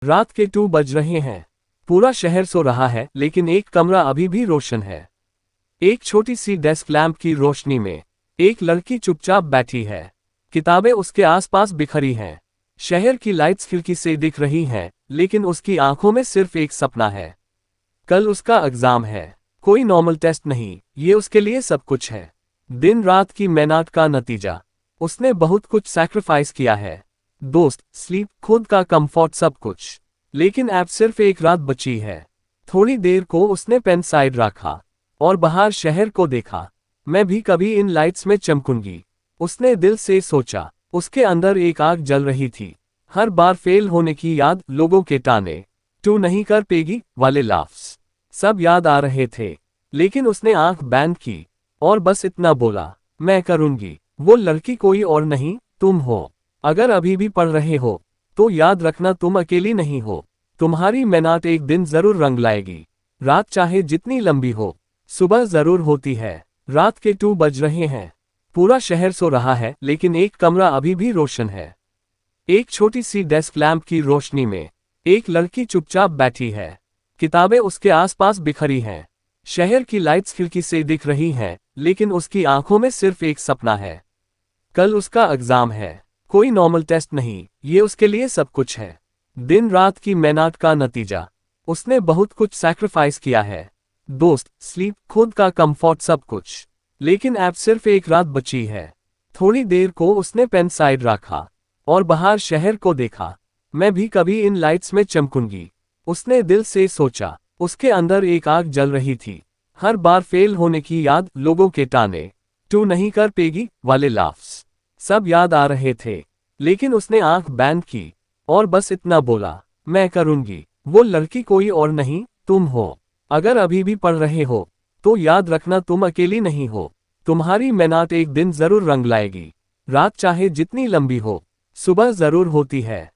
रात के 2 बज रहे हैं। पूरा शहर सो रहा है, लेकिन एक कमरा अभी भी रोशन है। एक छोटी सी डेस्क लैंप की रोशनी में एक लड़की चुपचाप बैठी है। किताबें उसके आसपास बिखरी हैं। शहर की लाइट्स खिड़की से दिख रही हैं, लेकिन उसकी आंखों में सिर्फ एक सपना है। कल उसका एग्जाम है। कोई नॉर्मल टेस्ट नहीं, ये उसके लिए सब कुछ है। दिन रात की मेहनत का नतीजा। उसने बहुत कुछ सैक्रिफाइस किया है। दोस्त, स्लीप, खुद का कंफर्ट, सब कुछ। लेकिन अब सिर्फ एक रात बची है। थोड़ी देर को उसने पेन साइड रखा और बाहर शहर को देखा। मैं भी कभी इन लाइट्स में चमकूंगी, उसने दिल से सोचा। उसके अंदर एक आग जल रही थी। हर बार फेल होने की याद, लोगों के ताने, तू नहीं कर पेगी वाले लाफ्स, सब याद आ रहे थे। लेकिन उसने आंख बंद की और बस इतना बोला, मैं करूंगी। वो लड़की कोई और नहीं, तुम हो। अगर अभी भी पढ़ रहे हो तो याद रखना, तुम अकेली नहीं हो। तुम्हारी मेहनत एक दिन जरूर रंग लाएगी। रात चाहे जितनी लंबी हो, सुबह जरूर होती है। रात के 2 बज रहे हैं। पूरा शहर सो रहा है, लेकिन एक कमरा अभी भी रोशन है। एक छोटी सी डेस्क लैंप की रोशनी में एक लड़की चुपचाप बैठी है। किताबें उसके आसपास बिखरी हैं। शहर की लाइट्स खिड़की से दिख रही हैं, लेकिन उसकी आंखों में सिर्फ एक सपना है। कल उसका एग्जाम है। कोई नॉर्मल टेस्ट नहीं, ये उसके लिए सब कुछ है। दिन रात की मेहनत का नतीजा। उसने बहुत कुछ सैक्रिफाइस किया है। दोस्त, स्लीप, खुद का कंफर्ट, सब कुछ। लेकिन अब सिर्फ एक रात बची है। थोड़ी देर को उसने पेन साइड रखा और बाहर शहर को देखा। मैं भी कभी इन लाइट्स में चमकूंगी, उसने दिल से सोचा। उसके अंदर एक आग जल रही थी। हर बार फेल होने की याद, लोगों के ताने, तू नहीं कर पेगी वाले लाफ्स, सब याद आ रहे थे। लेकिन उसने आंख बंद की और बस इतना बोला, मैं करूंगी। वो लड़की कोई और नहीं, तुम हो। अगर अभी भी पढ़ रहे हो तो याद रखना, तुम अकेली नहीं हो। तुम्हारी मेहनत एक दिन जरूर रंग लाएगी। रात चाहे जितनी लंबी हो, सुबह जरूर होती है।